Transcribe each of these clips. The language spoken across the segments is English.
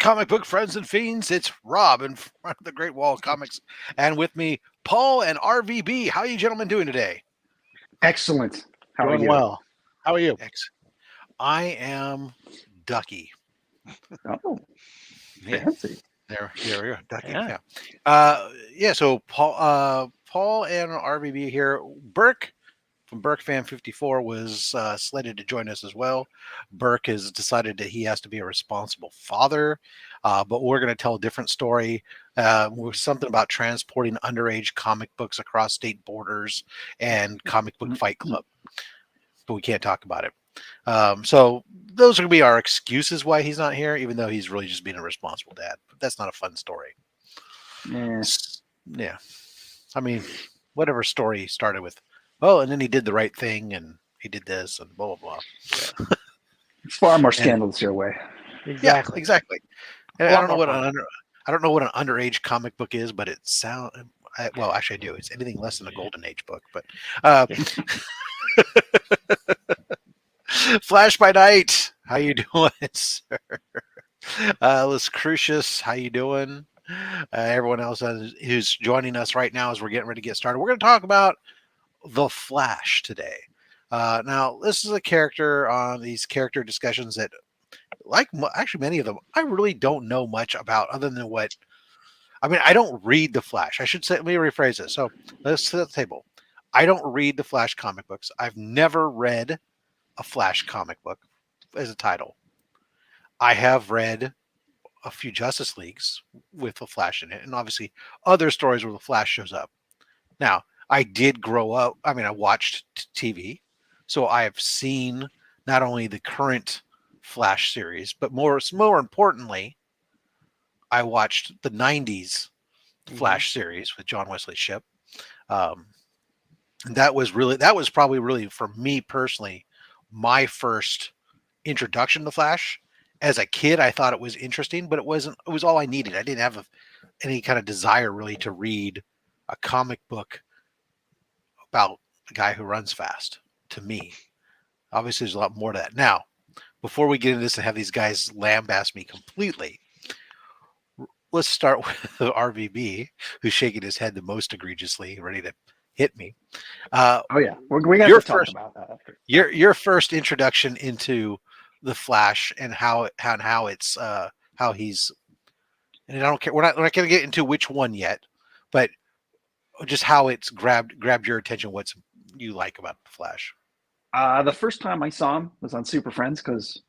comic book friends and fiends. It's Rob in front of the Great Wall of Comics, and with me, Paul and RVB. How are you gentlemen doing today? Excellent. How Doing are you? well. How are you? I am Ducky. Oh, Yeah, fancy. there we go, Ducky. Yeah. Yeah. So Paul and RVB here. Berk from Berkfamily was slated to join us as well. Berk has decided that he has to be a responsible father, but we're going to tell a different story. With something about transporting underage comic books across state borders and comic book fight club, but we can't talk about it. So those are going to be our excuses why he's not here, even though he's really just being a responsible dad. But that's not a fun story. Yeah. I mean, whatever story started with, oh, and then he did the right thing and he did this and blah, blah, blah. Yeah. It's far more scandalous your way. Exactly. Yeah, exactly. And I don't know what I don't know what an underage comic book is, but it sounds well. Actually, I do. It's anything less than a Golden Age book. But Flash by Night, how you doing, sir? Les Crucius, how you doing? Everyone else who's joining us right now as we're getting ready to get started. We're going to talk about the Flash today. Now, this is a character on these character discussions that, like actually many of them, I really don't know much about other than what. I mean, I don't read the Flash. I should say. Let me rephrase this. So let's set the table. I don't read the Flash comic books. I've never read a Flash comic book as a title. I have read a few Justice Leagues with the Flash in it, and obviously other stories where the Flash shows up. Now, I did grow up. I mean, I watched TV, so I have seen not only the current Flash series, but more importantly, I watched the '90s Flash series with John Wesley Shipp. And that was probably really for me personally my first introduction to Flash. As a kid, I thought it was interesting, but it wasn't. It was all I needed. I didn't have any kind of desire really to read a comic book about a guy who runs fast. To me, obviously, there's a lot more to that. Now, before we get into this and have these guys lambast me completely, let's start with RVB, who's shaking his head the most egregiously, ready to hit me. Oh yeah, we got to talk about that after. Your first introduction into the Flash and how it's how he's, and I don't care. We're not going to get into which one yet, but just how it's grabbed your attention. What's you like about the Flash? The first time I saw him was on Super Friends because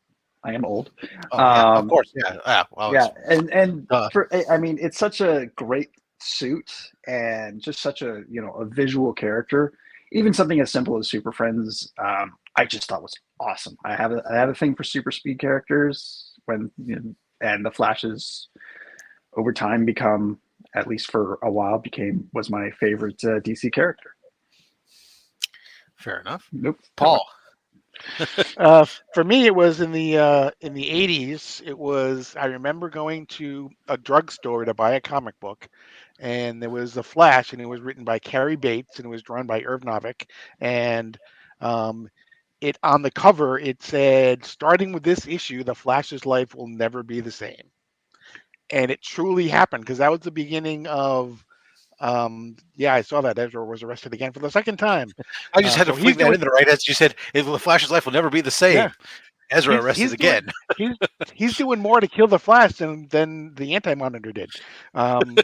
I am old. Yeah, of course, yeah, and I mean, it's such a great suit and just such a a visual character. Even something as simple as Super Friends, I just thought was awesome. I have a thing for super speed characters and the Flashes over time become, at least for a while, was my favorite DC character. Fair enough. Nope. Paul. For me, it was in the 80s. It was, I remember going to a drugstore to buy a comic book, and there was The Flash, and it was written by Cary Bates, and it was drawn by Irv Novick, and it on the cover it said, "Starting with this issue, the Flash's life will never be the same," and it truly happened because that was the beginning of. I saw that Ezra was arrested again for the second time. I just had to flick that in there, right? As you said, the Flash's life will never be the same. Yeah. Ezra arrested again. He's doing more to kill the Flash than the Anti-Monitor did. And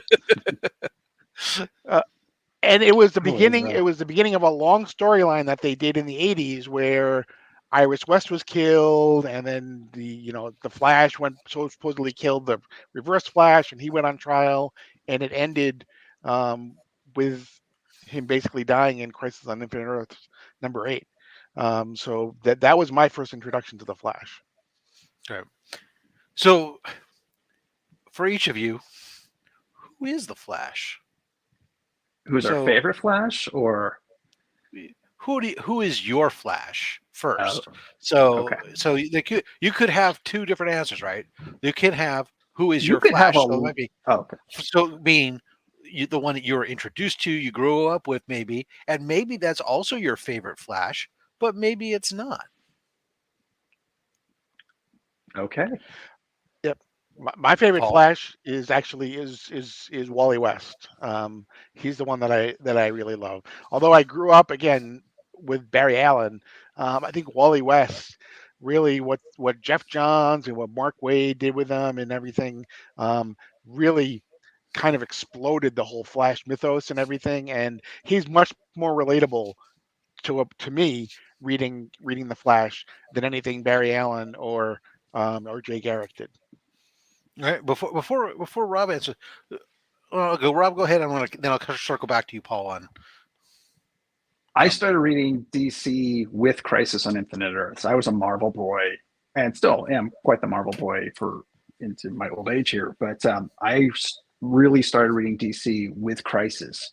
it was the beginning. It was the beginning of a long storyline that they did in the 80s where Iris West was killed, and then the Flash supposedly killed the Reverse Flash, and he went on trial, and it ended with him basically dying in Crisis on Infinite Earths #8. So that was my first introduction to the Flash. Okay. So for each of you, who is the Flash? Who's our favorite Flash, or who is your Flash first? So you could have two different answers, right? You can have who is your Flash. So being the one that you were introduced to, you grew up with, maybe, and maybe that's also your favorite Flash, but maybe it's not. Okay. Yep. My favorite Paul? Flash is actually is Wally West. He's the one that I really love. Although I grew up again with Barry Allen, I think Wally West really what Jeff Johns and what Mark Waid did with them and everything really kind of exploded the whole Flash mythos and everything. And he's much more relatable to me reading the Flash than anything Barry Allen or Jay Garrick did. All right, before Rob answers, go Rob. Go ahead. Then I'll circle back to you, Paul. On I started reading DC with Crisis on Infinite Earths. I was a Marvel boy, and still am quite the Marvel boy for into my old age here. But I really started reading DC with Crisis,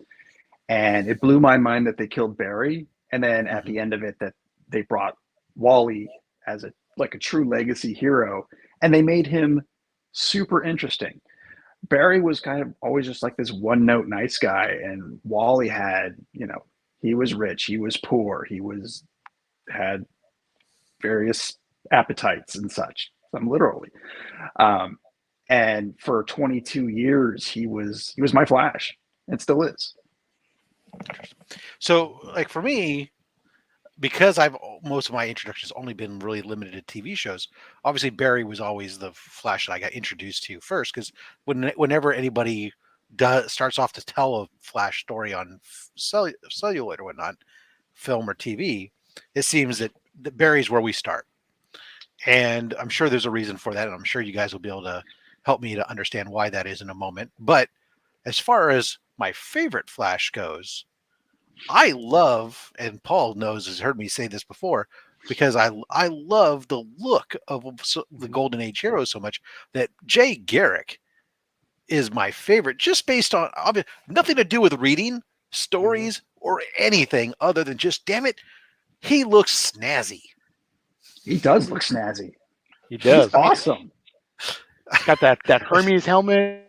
and it blew my mind that they killed Barry, and then at the end of it, that they brought Wally as a true legacy hero, and they made him super interesting. Barry was kind of always just like this one note nice guy, and Wally had, he was rich, he was poor, had various appetites and such, some literally. And for 22 years, he was my Flash, and still is. So, like for me, because most of my introductions only been really limited to TV shows. Obviously, Barry was always the Flash that I got introduced to first, because whenever anybody starts off to tell a Flash story on celluloid or whatnot, film or TV, it seems that Barry's where we start. And I'm sure there's a reason for that, and I'm sure you guys will be able to help me to understand why that is in a moment. But as far as my favorite Flash goes, I love, and Paul has heard me say this before, because I love the look of the Golden Age heroes so much that Jay Garrick is my favorite, just based on nothing to do with reading stories or anything other than just, damn it, he looks snazzy. He does look snazzy. He does. He's awesome. He's got that Hermes helmet.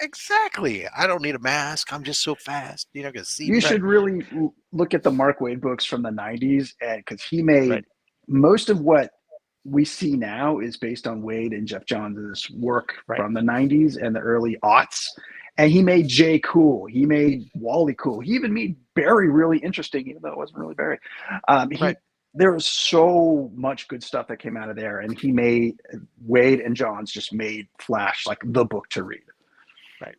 Exactly. I don't need a mask. I'm just so fast. You're not gonna see me. You should really look at the Mark Waid books from the 90s, and because he made most of what we see now is based on Waid and Jeff Johns' work from the 90s and the early aughts. And he made Jay cool. He made Wally cool. He even made Barry really interesting, even though it wasn't really Barry. There was so much good stuff that came out of there, and Waid and Johns just made Flash like the book to read. Right.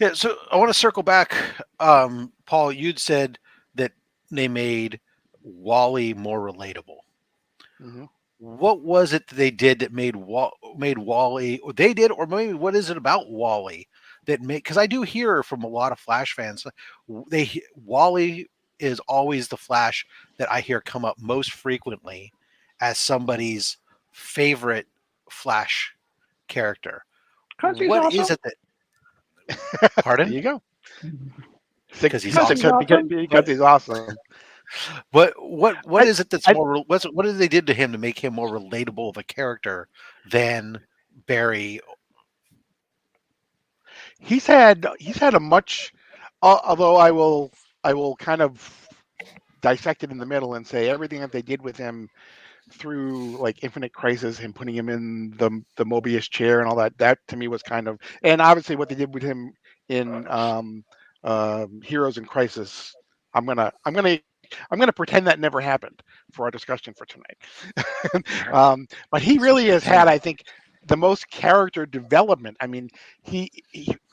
Yeah. So I want to circle back. Paul, you'd said that they made Wally more relatable. Mm-hmm. What was it that they did that made Wally? Or they did, or maybe what is it about Wally that made? Because I do hear from a lot of Flash fans, Wally is always the Flash that I hear come up most frequently as somebody's favorite Flash character. What is it that? Pardon? There you go. Because he's awesome. Because he's awesome. What is it that's more? What did they did to him to make him more relatable of a character than Barry? He's had a much, although I will kind of dissect it in the middle and say everything that they did with him through like Infinite Crisis and putting him in the Mobius chair and all that to me was kind of, and obviously what they did with him in Heroes in Crisis. I'm gonna pretend that never happened for our discussion for tonight. But he really has had, I think, the most character development. I mean, he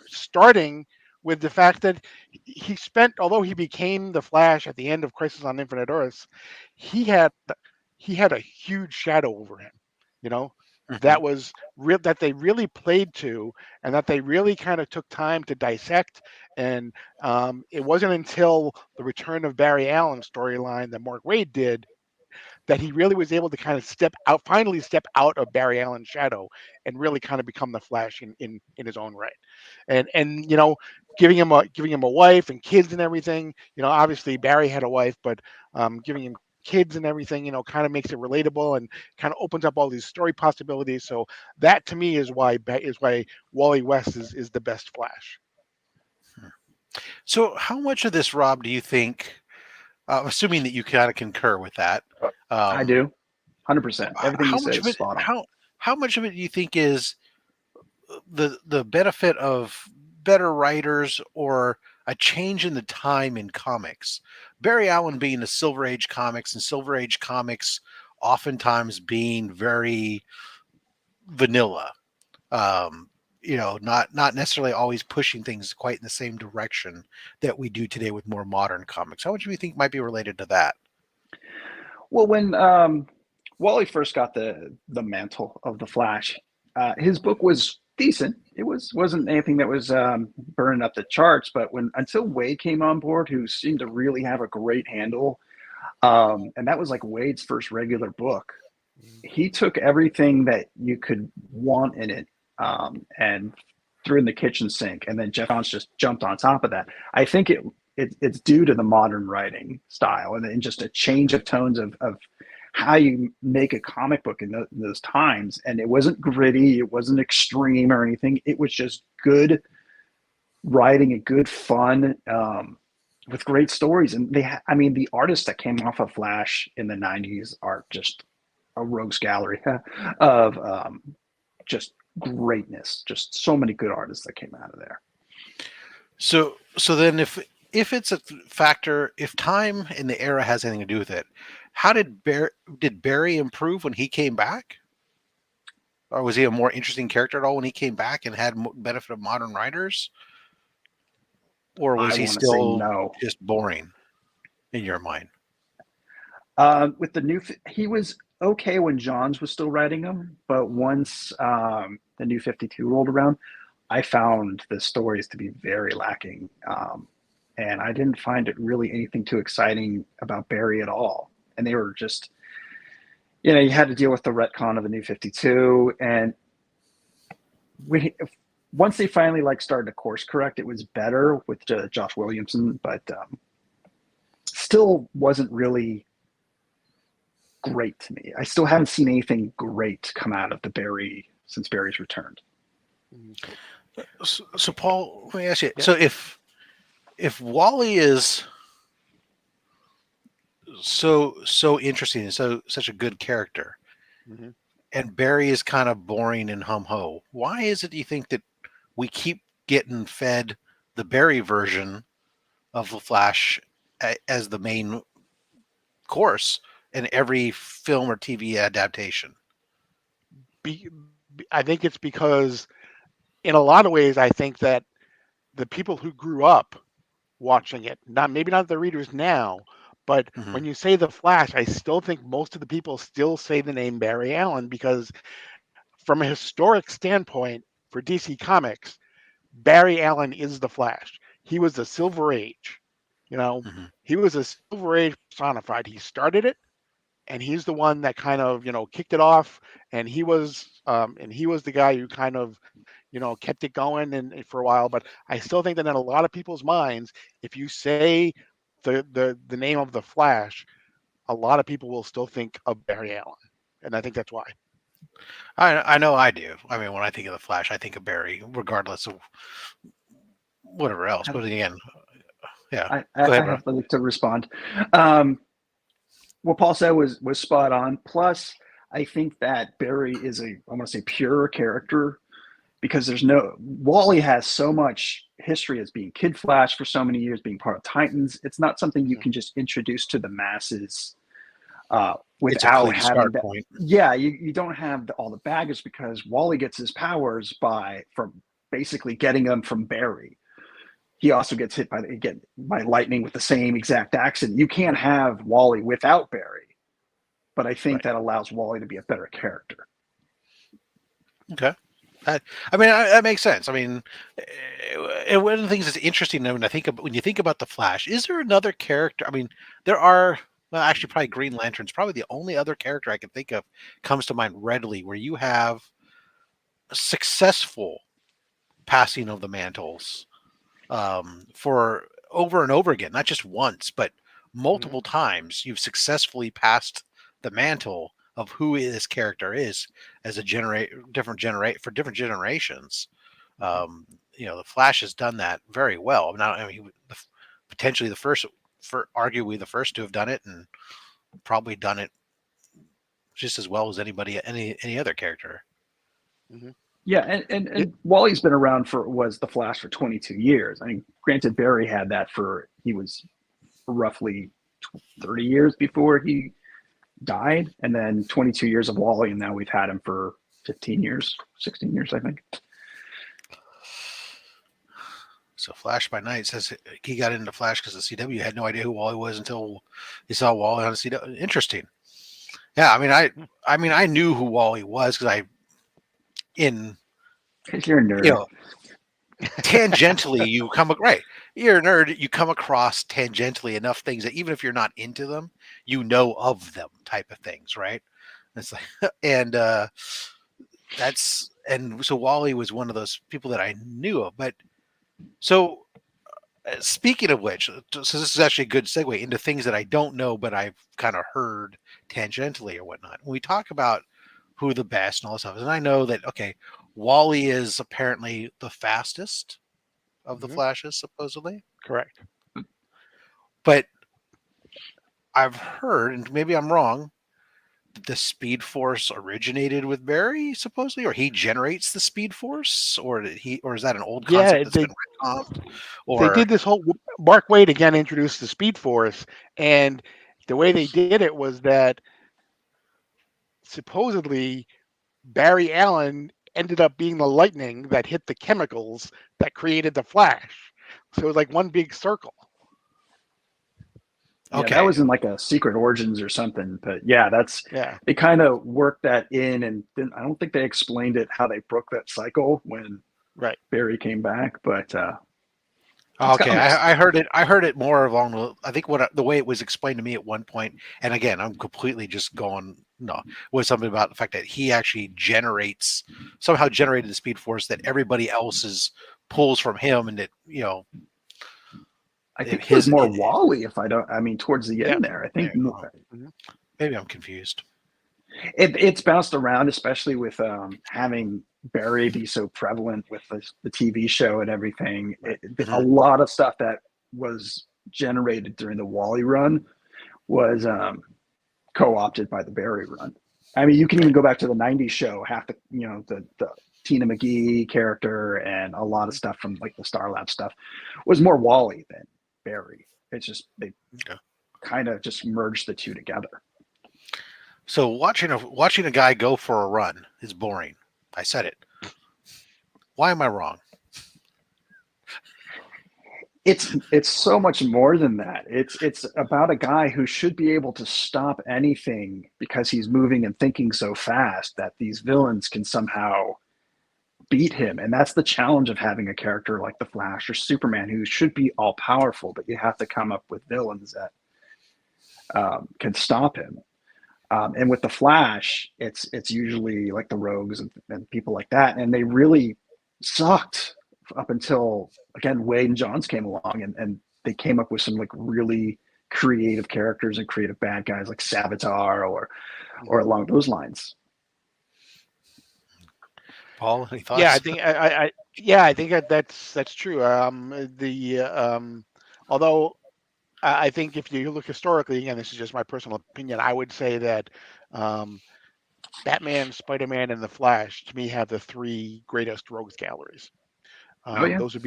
starting with the fact that he spent, although he became the Flash at the end of Crisis on Infinite Earths, he had a huge shadow over him, that was real, that they really played to, and that they really kind of took time to dissect. And it wasn't until the return of Barry Allen's storyline that Mark Waid did that he really was able to kind of finally step out of Barry Allen's shadow and really kind of become the Flash in his own right. And giving him a wife and kids and everything. Obviously Barry had a wife, but giving him kids and everything, kind of makes it relatable and kind of opens up all these story possibilities. So that to me is why Wally West is the best Flash. So how much of this, Rob, do you think, assuming that you kind of concur with that? I do. 100%. Everything you say is spot on. how much of it do you think is the benefit of better writers or a change in the time in comics? Barry Allen being a Silver Age comics, and Silver Age comics oftentimes being very vanilla. Not necessarily always pushing things quite in the same direction that we do today with more modern comics. How much do you think might be related to that? Well, when Wally first got the mantle of the Flash, his book was decent. It wasn't anything that was burning up the charts. But until Wade came on board, who seemed to really have a great handle, and that was like Wade's first regular book. He took everything that you could want in it and threw in the kitchen sink, and then Jeff Johns just jumped on top of that. I think it's due to the modern writing style and just a change of tones of how you make a comic book in those times. And it wasn't gritty, it wasn't extreme or anything. It was just good writing and good fun with great stories. And the artists that came off of Flash in the 90s are just a rogues gallery of just greatness. Just so many good artists that came out of there. So then if it's a factor, if time in the era has anything to do with it, how did Barry improve when he came back? Or was he a more interesting character at all when he came back and had benefit of modern writers? Or was he still just boring in your mind? With the new, he was okay when Johns was still writing him, but once the new 52 rolled around, I found the stories to be very lacking. And I didn't find it really anything too exciting about Barry at all. And they were just, you had to deal with the retcon of the new 52. And once they finally started to course correct, it was better with Josh Williamson, but still wasn't really great to me. I still haven't seen anything great come out of the Barry since Barry's returned. So Paul, let me ask you. Yeah. So if Wally is so interesting and such a good character, mm-hmm. and Barry is kind of boring and hum-ho, why is it, do you think, that we keep getting fed the Barry version of the Flash as the main course in every film or TV adaptation? I think it's because, in a lot of ways, I think that the people who grew up watching it, maybe not the readers now, but mm-hmm. when you say the Flash, I still think most of the people still say the name Barry Allen, because from a historic standpoint for DC Comics, Barry Allen is the Flash. He was the Silver Age. Mm-hmm. He was a Silver Age personified. He started it, and he's the one that kind of, kicked it off. And he was the guy who kind of, kept it going and for a while. But I still think that in a lot of people's minds, if you say the name of the Flash, a lot of people will still think of Barry Allen. And I think that's why. I know I do. I mean, when I think of the Flash, I think of Barry, regardless of whatever else. But again, yeah. I have to respond. What Paul said was spot on. Plus, I think that Barry is I want to say, pure character, because Wally has so much history as being Kid Flash for so many years, being part of Titans. It's not something you can just introduce to the masses without having that. Point. Yeah, you don't have all the baggage, because Wally gets his powers from basically getting them from Barry. He also gets hit by lightning with the same exact accident. You can't have Wally without Barry, but I think that allows Wally to be a better character. Okay. That makes sense. I mean, one of the things that's interesting when you think about the Flash, is there another character? I mean, there are, actually probably Green Lantern's probably the only other character I can think of comes to mind readily where you have a successful passing of the mantles for over and over again, not just once, but multiple times. You've successfully passed the mantle of who this character is as a different generations. The Flash has done that very well. Potentially arguably the first to have done it, and probably done it just as well as any other character. Mm-hmm. Yeah, and Wally's been around was the Flash for 22 years. I mean, granted, Barry had that he was roughly 30 years before he died, and then 22 years of Wally, and now we've had him for 15 years, 16 years, I think. So Flash by Night says he got into Flash because the CW had no idea who Wally was until he saw Wally on the CW. Interesting. Yeah, I mean, I knew who Wally was because You're a nerd. Tangentially, you're a nerd. You come across tangentially enough things that even if you're not into them, you know of them, type of things, right? It's like, so Wally was one of those people that I knew of. But so speaking of which, so this is actually a good segue into things that I don't know, but I've kind of heard tangentially or whatnot. When we talk about who the best and all this stuff, and I know that Wally is apparently the fastest of the Flashes, supposedly. Correct. But I've heard, and maybe I'm wrong, that the Speed Force originated with Barry, supposedly, or he generates the Speed Force, or is that an old concept that's been retconned? They did this whole Mark Waid again introduced the Speed Force, and the way they did it was that supposedly Barry Allen ended up being the lightning that hit the chemicals that created the Flash. So it was like one big circle. Yeah, that was in like a Secret Origins or something. But yeah, they kind of worked that in, and then I don't think they explained it how they broke that cycle when Barry came back. But okay, I heard it. I heard it more along. I think the way it was explained to me at one point, and again, I'm completely just going was something about the fact that he actually somehow generated the Speed Force that everybody else's pulls from him, and I think it was more Wally. Towards the end there, I think maybe I'm confused. It's bounced around, especially with having Barry be so prevalent with the TV show and everything. A lot of stuff that was generated during the Wally run was co-opted by the Barry run. I mean, you can even go back to the '90s show. Half the the Tina McGee character and a lot of stuff from like the Starlab stuff was more Wally than Barry. It's just they kind of just merged the two together. So watching a guy go for a run is boring. I said it. Why am I wrong? It's so much more than that. It's about a guy who should be able to stop anything because he's moving and thinking so fast that these villains can somehow beat him. And that's the challenge of having a character like the Flash or Superman who should be all powerful, but you have to come up with villains that can stop him. And with the Flash, it's usually like the Rogues and people like that, and they really sucked up until again Wade and Johns came along, and they came up with some like really creative characters and creative bad guys like Savitar or along those lines. Paul, any thoughts? Yeah, I think that's true. Although I think if you look historically, again, this is just my personal opinion, I would say that Batman, Spider-Man, and the Flash to me have the three greatest rogues galleries. Those would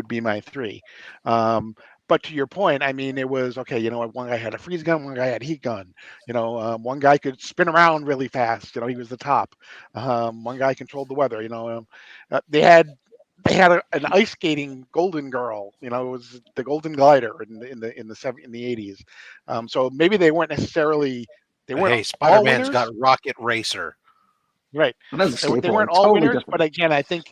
be my three. But to your point, I mean, it was okay. One guy had a freeze gun, one guy had a heat gun. One guy could spin around really fast. He was the top. One guy controlled the weather. They had an ice skating golden girl. It was the golden glider in the 80s. So maybe they weren't necessarily. Hey, Spider-Man's got Rocket Racer. Right. They weren't all winners, different. But again, I think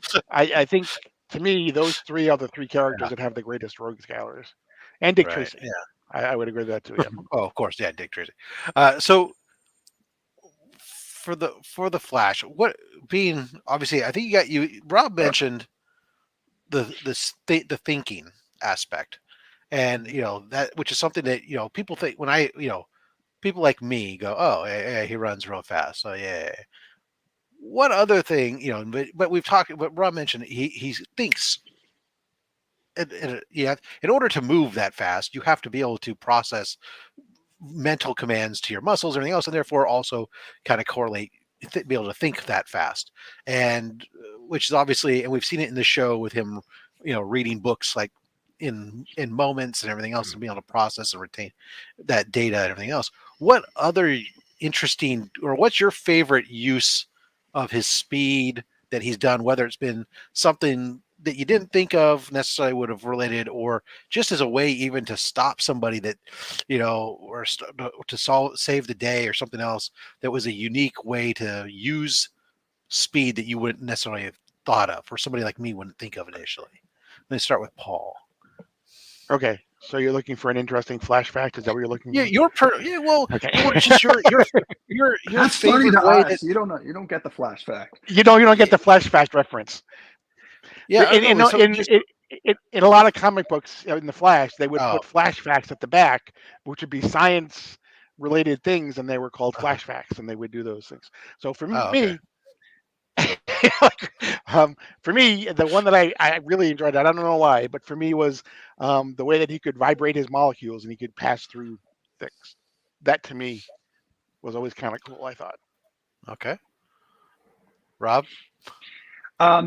to me those three are the three characters that have the greatest rogues galleries, and Dick Tracy. Yeah, I would agree with that too. Yeah. Oh, of course, yeah, Dick Tracy. So for the Flash, what being obviously, I think Rob mentioned the thinking aspect, and that which is something that people think when people like me go, oh, yeah, he runs real fast, so yeah. What other thing, but we've talked, but Rob mentioned he thinks. In order to move that fast, you have to be able to process mental commands to your muscles and everything else, and therefore also kind of correlate, be able to think that fast. And which is obviously, and we've seen it in the show with him, reading books like in moments and everything else, and being able to process and retain that data and everything else. What other interesting, or what's your favorite use of his speed that he's done, whether it's been something that you didn't think of necessarily would have related, or just as a way even to stop somebody that, or to save the day or something else, that was a unique way to use speed that you wouldn't necessarily have thought of, or somebody like me wouldn't think of initially. Let me start with Paul. Okay, so you're looking for an interesting flash fact? Is that what you're looking for? Okay. Just your That's funny to us. You don't get the flash fact. You don't get the flash fact reference. Yeah, in a lot of comic books in the Flash, they would put flash facts at the back, which would be science related things, and they were called flash facts, and they would do those things. So for me, for me, the one that I really enjoyed, I don't know why, but for me was the way that he could vibrate his molecules and he could pass through things. That to me was always kind of cool, I thought. Okay. Rob?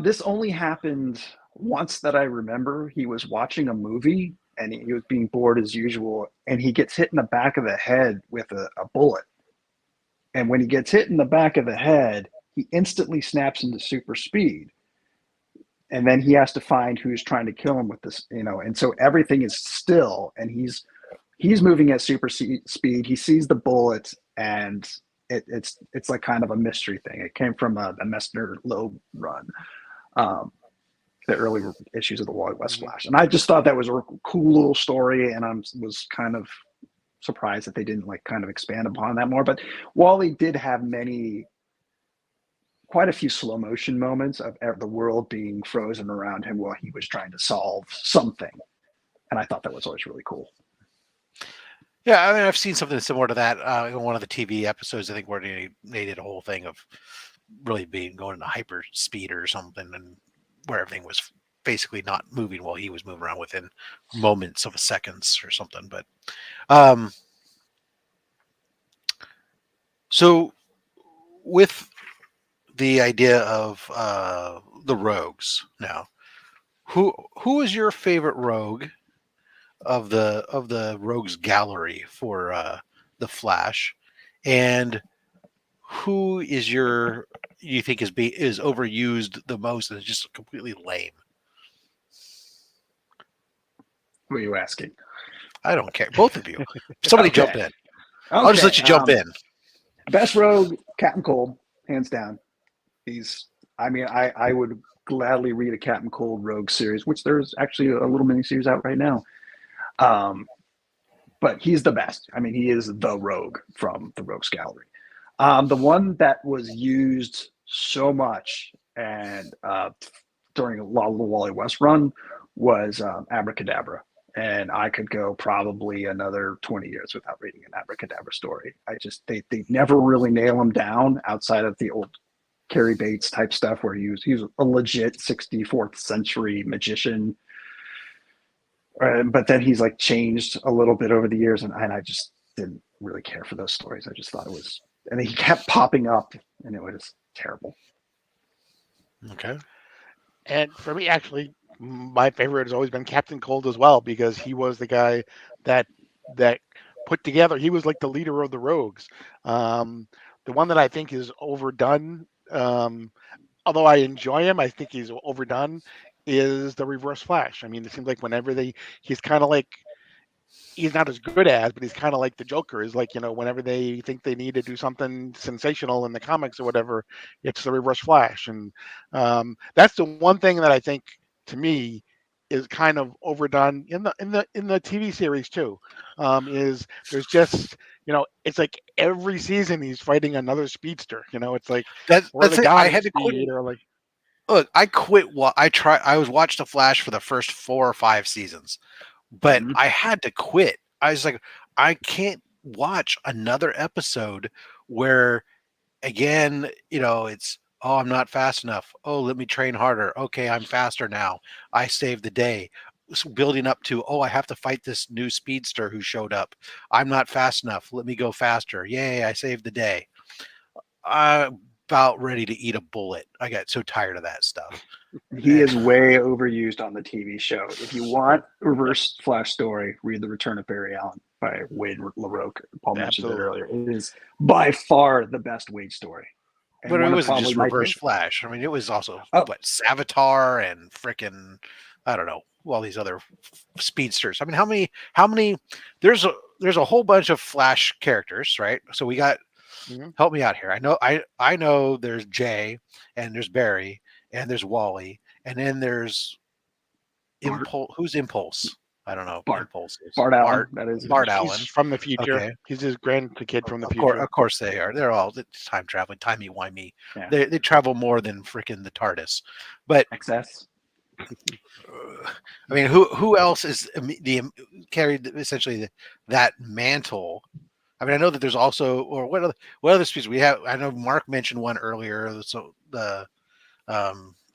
This only happened once that I remember. He was watching a movie and he was being bored as usual, and he gets hit in the back of the head with a bullet. And when he gets hit in the back of the head, he instantly snaps into super speed. And then he has to find who's trying to kill him with this, and so everything is still, and he's moving at super speed. He sees the bullet, and it's like kind of a mystery thing. It came from the Messner Loeb run, the early issues of the Wally West Flash. And I just thought that was a cool little story, and I was kind of surprised that they didn't kind of expand upon that more. But Wally did have quite a few slow motion moments of the world being frozen around him while he was trying to solve something. And I thought that was always really cool. Yeah, I mean, I've seen something similar to that in one of the TV episodes, I think, where they did a whole thing of really going into hyper speed or something, and where everything was basically not moving while he was moving around within moments of seconds or something. But so with the idea of the rogues now, who is your favorite rogue of the rogues gallery for the Flash, and who is you think is overused the most and is just completely lame? Who are you asking? I don't care. Both of you. Somebody Okay. jump in. I'll just let you jump in. Best rogue, Captain Cold, hands down. I would gladly read a Captain Cold rogue series, which there's actually a little mini series out right now. But he's the best. I mean, he is the rogue from the Rogues Gallery. The one that was used so much and during a lot of the Wally West run was Abracadabra. And I could go probably another 20 years without reading an Abracadabra story. They never really nail him down outside of the old Cary Bates type stuff where he was a legit 64th century magician. But then he's changed a little bit over the years, and I just didn't really care for those stories. I just thought it was, and he kept popping up, and it was terrible. Okay. And for me, actually, my favorite has always been Captain Cold as well, because he was the guy that put together. He was like the leader of the rogues. The one that I think is overdone, although I enjoy him, I think he's overdone, is the Reverse Flash. I mean, it seems like whenever he's kind of like, he's not as good as, but he's kind of like the Joker. Is whenever they think they need to do something sensational in the comics or whatever, it's the Reverse Flash, and that's the one thing that I think, to me, is kind of overdone in the TV series too. Is there's just it's like every season he's fighting another speedster. It's like that's it. I had to quit. Or Look, I quit. I was watched the Flash for the first 4 or 5 seasons, but I had to quit. I was like, I can't watch another episode where, again, it's, I'm not fast enough. Oh, let me train harder. Okay, I'm faster now. I saved the day. building up to, oh, I have to fight this new speedster who showed up. I'm not fast enough. Let me go faster. Yay, I saved the day. I'm about ready to eat a bullet. I got so tired of that stuff. He is way overused on the TV show. If you want Reverse Flash story, read The Return of Barry Allen by Wade LaRoque. Paul mentioned it earlier. It is by far the best Wade story. And but it wasn't just Reverse Flash. I mean, it was also what Savitar and frickin' I don't know, all these other speedsters. I mean, how many? There's a whole bunch of Flash characters, right? So we got. Help me out here. I know there's Jay and there's Barry and there's Wally and then there's Impulse. Who's Impulse? I don't know. Bart. Impulse is Bart Allen. That is Bart He's Allen from the future. Okay. He's his grandkid from the future. Of course they are. They're all time traveling, timey-wimey. Yeah. They travel more than freaking the TARDIS. But excess. I mean, who else is carried essentially that mantle? I mean, I know that there's also, or what other species we have? I know Mark mentioned one earlier. So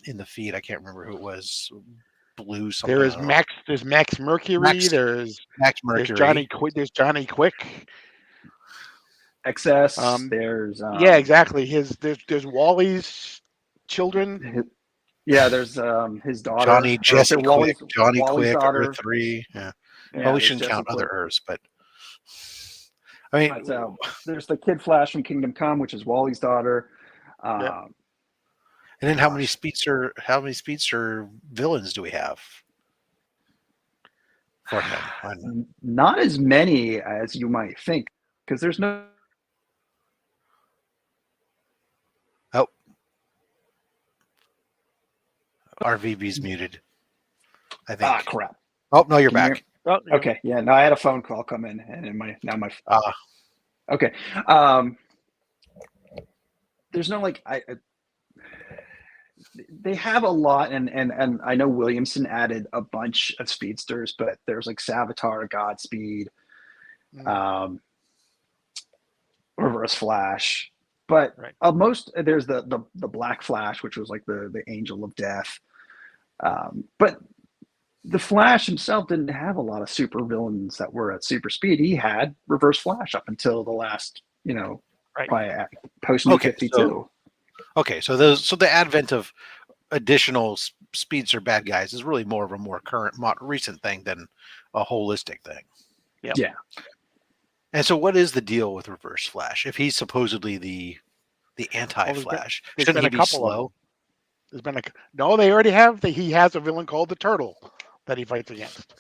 in the feed, I can't remember who it was. Blue something. There is Max. There's Max Mercury. There's Max Mercury. There's Johnny Quick. XS. There's yeah, exactly. There's Wally's children. There's his daughter. Johnny Jesse Quick. Johnny Wally's Quick. daughter. Earth 3. Yeah. Well, we shouldn't count other Earths, but. I mean, there's the Kid Flash from Kingdom Come, which is Wally's daughter. And then how many speedster villains do we have for him? Not as many as you might think, because there's no. Oh, RVB's muted. I think. Ah, crap. Oh no, you're back. Oh, okay. Yeah. No, I had a phone call come in, and my. Okay. There's no they have a lot, and I know Williamson added a bunch of speedsters, but there's like Savitar, Godspeed, Reverse Flash, but most there's the Black Flash, which was like the Angel of Death, but. The Flash himself didn't have a lot of super villains that were at super speed. He had Reverse Flash up until the last, probably post New 52. So the advent of additional speedster bad guys is really more of a more recent thing than a holistic thing. Yep. Yeah. And so, what is the deal with Reverse Flash? If he's supposedly the anti-Flash, shouldn't he be slow? There's been no. They already have. He has a villain called the Turtle that he fights against.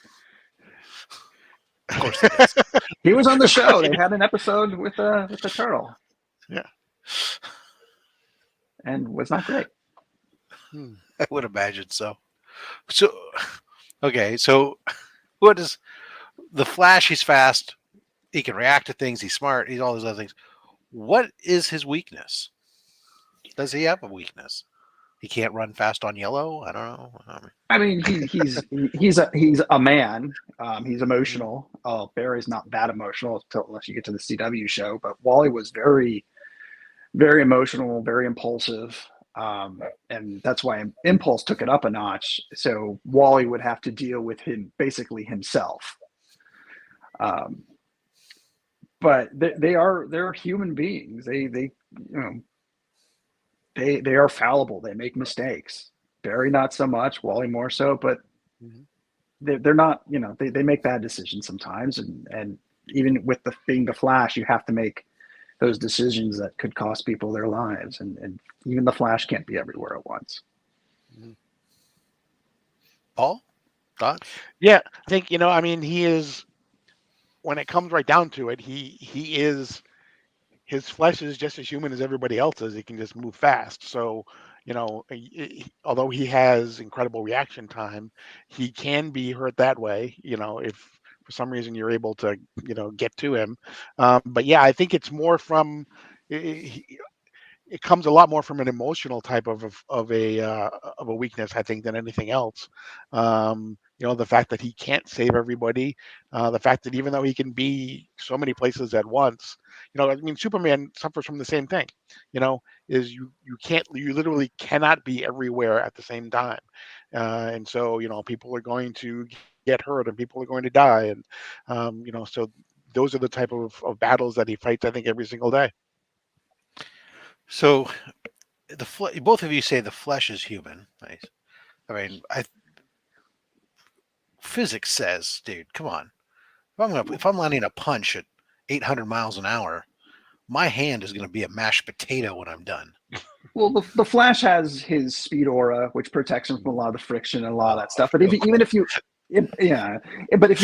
Of course, he does. He was on the show. They had an episode with the turtle. Yeah, and was not great. I would imagine so. So, okay. So, what is the Flash? He's fast. He can react to things. He's smart. He's all those other things. What is his weakness? Does he have a weakness? He can't run fast on yellow. I don't know. I mean, he's a man. He's emotional. Barry's not that emotional unless you get to the CW show. But Wally was very, very emotional, very impulsive, and that's why Impulse took it up a notch. So Wally would have to deal with him basically himself. But they're human beings. They are fallible. They make mistakes. Barry not so much. Wally more so. But they're not. They make bad decisions sometimes. And even with being the Flash, you have to make those decisions that could cost people their lives. And even the Flash can't be everywhere at once. Paul, thoughts? Yeah, I think I mean, he is. When it comes right down to it, he is. His flesh is just as human as everybody else's. He can just move fast. So, although he has incredible reaction time, he can be hurt that way. If for some reason you're able to, get to him. But yeah, I think it's more from. It comes a lot more from an emotional type of a weakness, I think, than anything else. the fact that he can't save everybody, the fact that even though he can be so many places at once, I mean, Superman suffers from the same thing, is you literally cannot be everywhere at the same time. And so, people are going to get hurt and people are going to die. And, so those are the type of battles that he fights, I think, every single day. So both of you say the flesh is human. Nice. I mean, physics says, dude, come on. If I'm landing a punch at 800 miles an hour, my hand is going to be a mashed potato when I'm done. Well, the Flash has his speed aura, which protects him from a lot of the friction and a lot of that stuff. But if you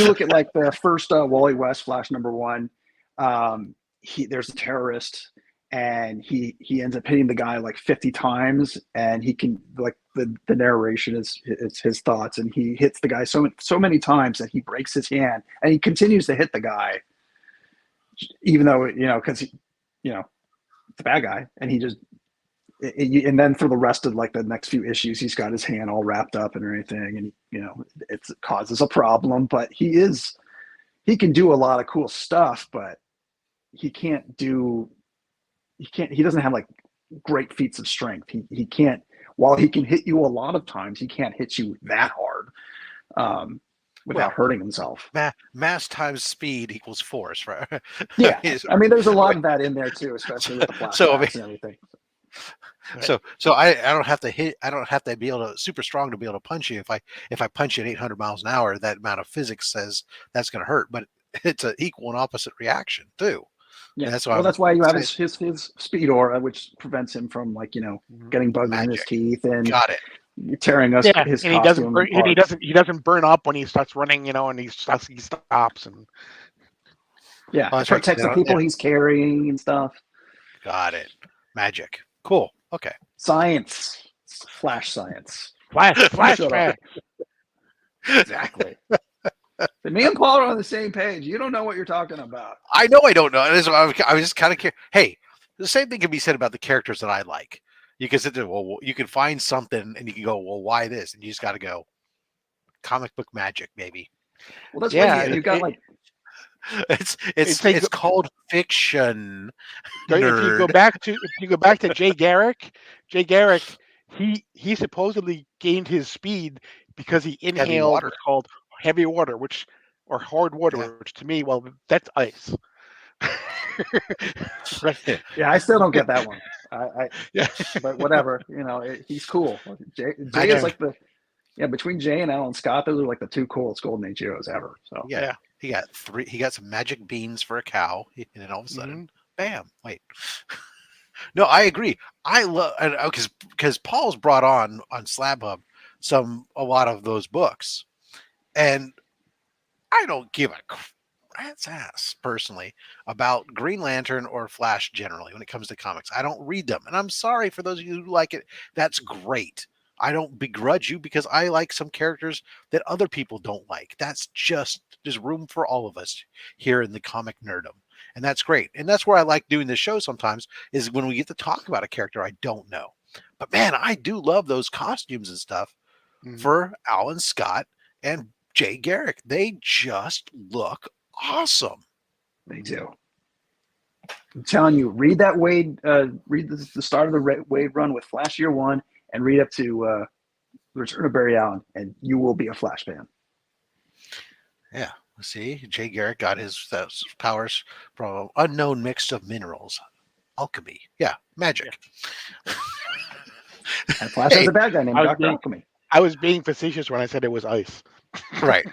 look at like the first Wally West Flash #1, there's a terrorist, and he ends up hitting the guy like 50 times, and he can, like, the narration it's his thoughts, and he hits the guy so many times that he breaks his hand, and he continues to hit the guy, even though because he the bad guy, and he just. And then for the rest of like the next few issues, he's got his hand all wrapped up and everything, and it causes a problem. But he can do a lot of cool stuff, but he doesn't have like great feats of strength. He can't, while he can hit you a lot of times, he can't hit you that hard without hurting himself. Mass times speed equals force, right? Yeah, I mean, there's a lot of that in there too, especially with the flashbacks and everything. Right. So I don't have to hit. I don't have to be able to super strong to be able to punch you. If I punch you at 800 miles an hour, that amount of physics says that's going to hurt. But it's an equal and opposite reaction too. Yeah, that's why you have his speed aura, which prevents him from getting bugs in his teeth and tearing us his costume. He doesn't burn up when he starts running, and he stops and it protects the people he's carrying and stuff. Got it. Magic. Cool. Okay. Science. Flash science. Flash. Exactly. Me and Paul are on the same page. You don't know what you're talking about. I know I don't know. I was just kind of curious. Hey, the same thing can be said about the characters that I like. You can sit there, you can find something and you can go, well, why this? And you just got to go, comic book magic, maybe. Well, that's why you got like. It's called fiction. If you go back to Jay Garrick, he supposedly gained his speed because he inhaled what's called heavy water, or hard water, which to me, that's ice. Right. Yeah, I still don't get that one. But whatever, he's cool. Jay is like between Jay and Alan Scott, those are like the two coolest Golden Age heroes ever. So yeah. He got some magic beans for a cow, and then all of a sudden, bam! Wait, no, I agree. I love because Paul's brought on SlabHub a lot of those books, and I don't give a rat's ass personally about Green Lantern or Flash generally when it comes to comics. I don't read them, and I'm sorry for those of you who like it. That's great. I don't begrudge you because I like some characters that other people don't like. That's there's room for all of us here in the comic nerdom. And that's great. And that's where I like doing this show sometimes is when we get to talk about a character I don't know. But man, I do love those costumes and stuff for Alan Scott and Jay Garrick. They just look awesome. They do. I'm telling you, read that Wade, read the start of the Wade run with Flash Year One, and read up to Return of Barry Allen, and you will be a Flash fan. Yeah, see, Jay Garrick got his powers from an unknown mix of minerals, alchemy. Yeah, magic. Yeah. And Flash has a bad guy named Dr. Alchemy. I was being facetious when I said it was ice. Right.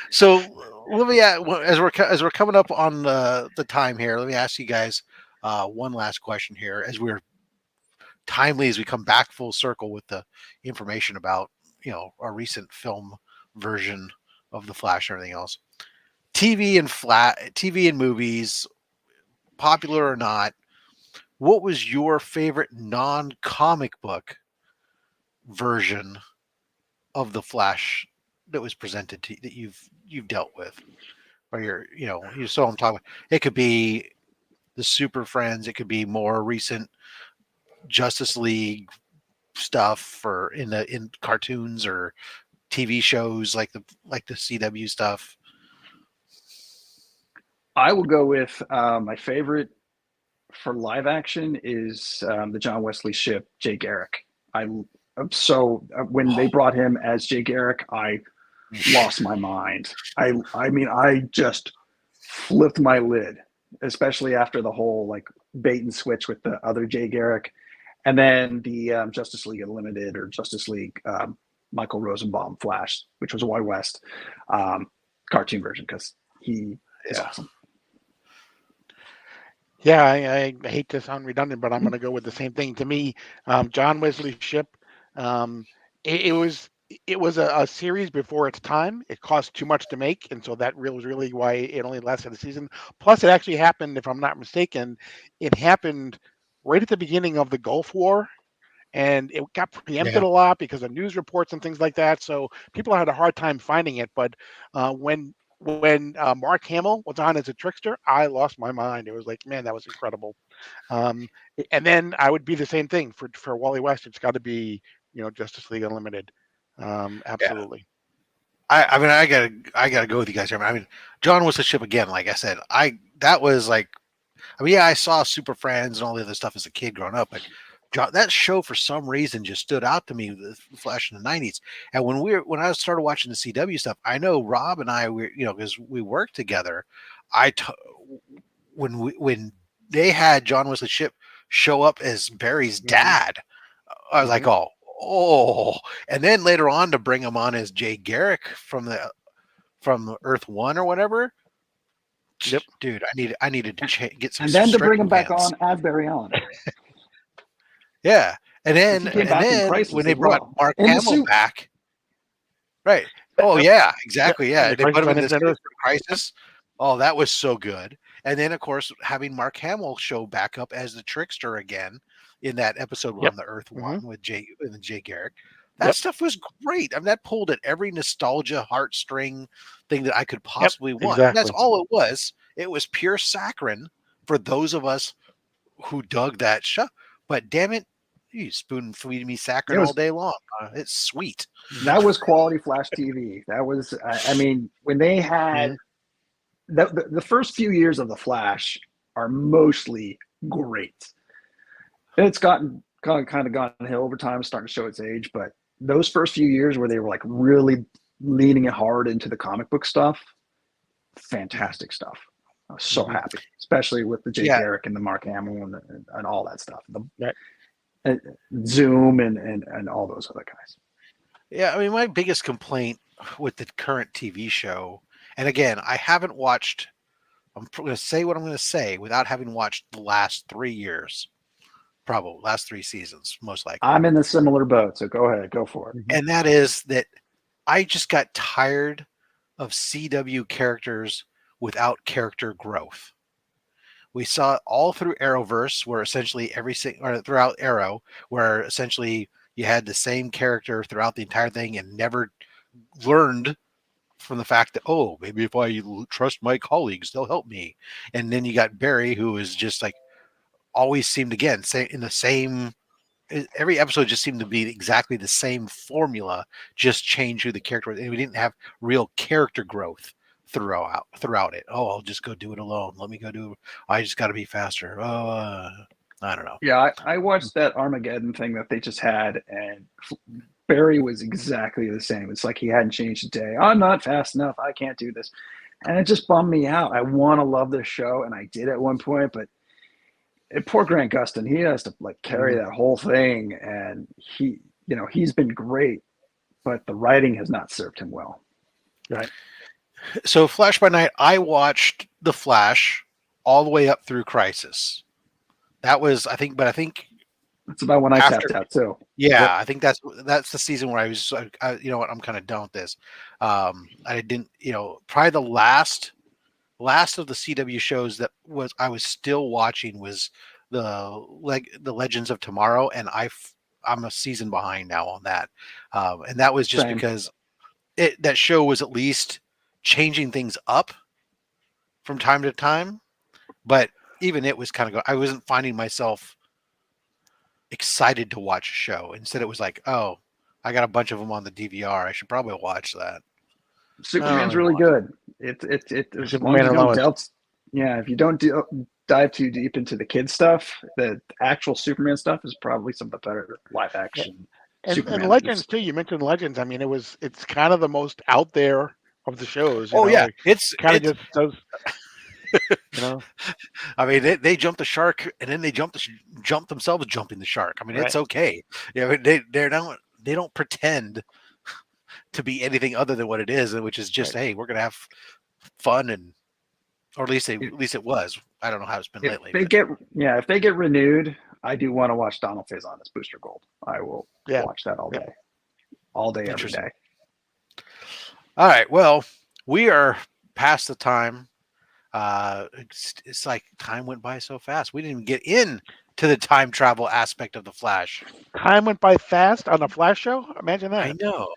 So let me as we're coming up on the time here, let me ask you guys one last question here as we're timely as we come back full circle with the information about our recent film version of the Flash and everything else. TV and movies, popular or not, what was your favorite non-comic book version of the Flash that was presented to that you've dealt with? Or you saw I'm talking about. It could be the Super Friends, it could be more recent Justice League, stuff or in cartoons or TV shows like the CW stuff? I will go with my favorite for live action is the John Wesley ship, Jay Garrick. I'm so when they brought him as Jay Garrick, I lost my mind. I mean, I just flipped my lid, especially after the whole like bait and switch with the other Jay Garrick, and then the Justice League Unlimited or Justice League Michael Rosenbaum Flash, which was a Wally West cartoon version because he is awesome. Yeah, I hate to sound redundant, but I'm going to go with the same thing. To me, John Wesley Ship, it was a series before its time. It cost too much to make, and so that was really why it only lasted a season. Plus, it actually happened, if I'm not mistaken, it happened right at the beginning of the Gulf War, and it got preempted a lot because of news reports and things like that. So people had a hard time finding it. But when Mark Hamill was on as a trickster, I lost my mind. It was like, man, that was incredible. And then I would be the same thing for Wally West. It's got to be, Justice League Unlimited. Absolutely. Yeah. I mean, I gotta go with you guys here. I mean, John was the ship again. Like I said, that was like, I mean, yeah, I saw Super Friends and all the other stuff as a kid growing up, but John, that show for some reason just stood out to me. The Flash in the '90s, and when I started watching the CW stuff, I know Rob and I were, because we worked together. When they had John Wesley Shipp show up as Barry's dad, I was like, oh, and then later on to bring him on as Jay Garrick from Earth One or whatever. Yep, dude, I needed to get some. And then to bring him back on as Barry Allen. Yeah, and then when they brought Mark Hamill back, right? Oh yeah, exactly. Yeah, they put him in this Crisis. Oh, that was so good. And then of course having Mark Hamill show back up as the trickster again in that episode on the Earth One with Jay Garrick. That stuff was great. I mean, that pulled at every nostalgia heartstring thing that I could possibly want. Exactly. And that's all it was. It was pure saccharine for those of us who dug that show. But damn it, you spoon feeding me saccharine all day long. It's sweet. That was quality Flash TV. That was, I mean, when they had the first few years of the Flash are mostly great. It's gotten kind of gone hill over time, starting to show its age. But those first few years where they were like really leaning hard into the comic book stuff, fantastic stuff. I was so happy, especially with the Jay Garrick and the Mark Hamill and all that stuff. Zoom and all those other guys. Yeah, I mean, my biggest complaint with the current TV show, and again, I haven't watched, I'm going to say what I'm going to say without having watched the last 3 years, probably last 3 seasons, most likely. I'm in the similar boat, so go ahead, go for it. And that is that I just got tired of CW characters without character growth. We saw it all through Arrowverse, where essentially throughout Arrow, where essentially you had the same character throughout the entire thing and never learned from the fact that, maybe if I trust my colleagues, they'll help me. And then you got Barry, who is just like always seemed again in the same. Every episode just seemed to be exactly the same formula, just change who the character was, and we didn't have real character growth throughout it. I'll just go do it alone. Let me go do it. I just got to be faster. I don't know. Yeah, I watched that Armageddon thing that they just had, and Barry was exactly the same. It's like he hadn't changed a day. I'm not fast enough. I can't do this. And it just bummed me out. I want to love this show, and I did at one point, but poor Grant Gustin, he has to like carry that whole thing, and he's been great, but the writing has not served him well. Right. So Flash by Night, I watched The Flash all the way up through Crisis. That was, I think that's about when I tapped out too. Yeah, I think that's the season where I was, you know what, I'm kind of done with this. I didn't, probably the last of the CW shows that I was still watching was the Legends of Tomorrow, and I'm a season behind now on that, and that was just because that show was at least changing things up from time to time, but even it was kind of I wasn't finding myself excited to watch a show. Instead, it was like, oh, I got a bunch of them on the DVR. I should probably watch that. Superman's really good. As long as you don't delve, if you don't dive too deep into the kid stuff, the actual Superman stuff is probably some of the better live action. And Legends too. You mentioned Legends. I mean, it's kind of the most out there of the shows. It's kind of just does. I mean, they jump the shark and then they jump themselves jumping the shark. I mean, it's okay. They don't pretend to be anything other than what it is, which is just, hey, we're gonna have fun, or at least it was. I don't know how it's been lately. If they get renewed, I do want to watch Donald Faison as Booster Gold. I will watch that all day, every day. All right. Well, we are past the time. It's like time went by so fast. We didn't even get in to the time travel aspect of the Flash. Time went by fast on a Flash show. Imagine that. I know.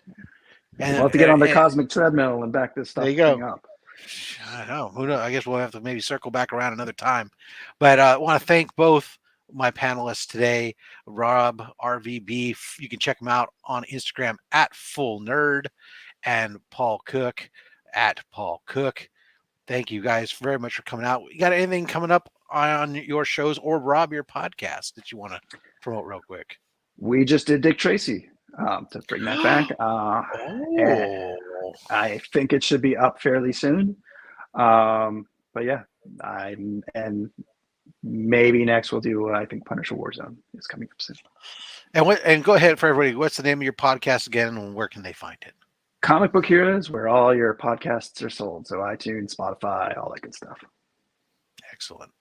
And we'll have to get on the cosmic treadmill and back this stuff up. I know. Who knows? I guess we'll have to maybe circle back around another time. But I want to thank both my panelists today, Rob RVB. You can check him out on Instagram at Full Nerd, and Paul Cook at Paul Cook. Thank you guys very much for coming out. You got anything coming up on your shows, or Rob, your podcast that you want to promote real quick? We just did Dick Tracy to bring that back. I think it should be up fairly soon. But yeah, and maybe next we'll do. I think Punisher Warzone is coming up soon. And go ahead for everybody. What's the name of your podcast again, and where can they find it? Comic Book Heroes, where all your podcasts are sold. So iTunes, Spotify, all that good stuff. Excellent.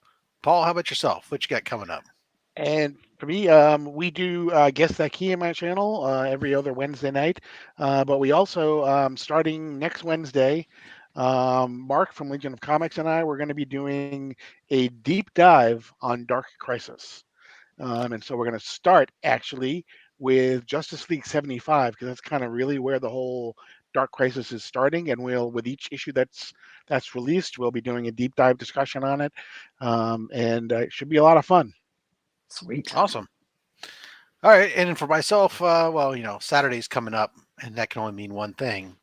Paul, how about yourself? What you got coming up? And for me, we do Guess That Key in my channel every other Wednesday night. But we also, starting next Wednesday, Mark from Legion of Comics and I, we're going to be doing a deep dive on Dark Crisis. And so we're going to start actually with Justice League 75, because that's kind of really where the whole Dark Crisis is starting. And with each issue that's released, we'll be doing a deep dive discussion on it. And it should be a lot of fun. Sweet. Awesome. All right. And for myself, Saturday's coming up, and that can only mean one thing.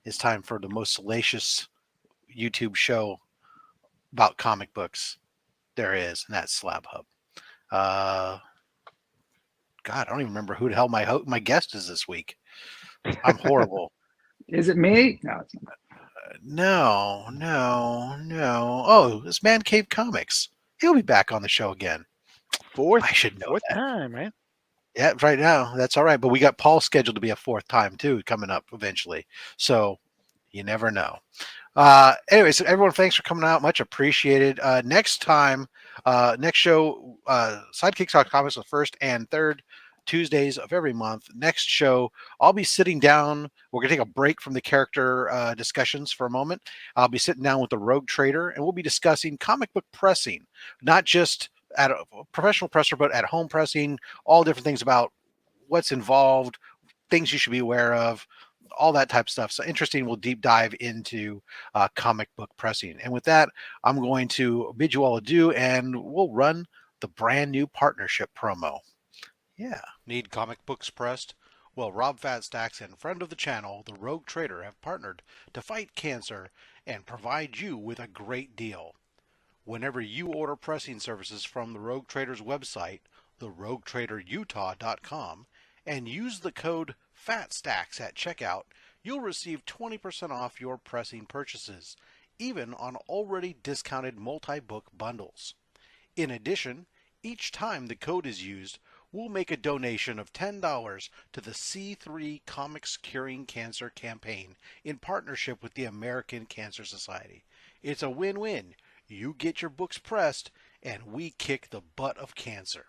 It's time for the most salacious YouTube show about comic books there is, and that's SlabHub. God, I don't even remember who the hell my guest is this week. I'm horrible. Is it me? No, it's not. No. Oh, it's Man Cave Comics. He'll be back on the show again. I should know fourth that. time, man. Yeah, right now. That's all right. But we got Paul scheduled to be a fourth time, too, coming up eventually. So you never know. Anyways, everyone, thanks for coming out. Much appreciated. Next time, next show, Sidekicks Talk Comics, the first and third Tuesdays of every month. Next show, I'll be sitting down. We're going to take a break from the character discussions for a moment. I'll be sitting down with the Rogue Trader, and we'll be discussing comic book pressing, not just at a professional presser, but at home pressing, all different things about what's involved, things you should be aware of, all that type of stuff. So interesting. We'll deep dive into comic book pressing. And with that, I'm going to bid you all adieu, and we'll run the brand new partnership promo. Yeah. Need comic books pressed? Well, Rob FatStax and friend of the channel, the Rogue Trader, have partnered to fight cancer and provide you with a great deal. Whenever you order pressing services from the Rogue Trader's website, theroguetraderutah.com, and use the code FATSTAX at checkout, you'll receive 20% off your pressing purchases, even on already discounted multi-book bundles. In addition, each time the code is used, we'll make a donation of $10 to the C3 Comics Curing Cancer campaign in partnership with the American Cancer Society. It's a win-win. You get your books pressed, and we kick the butt of cancer.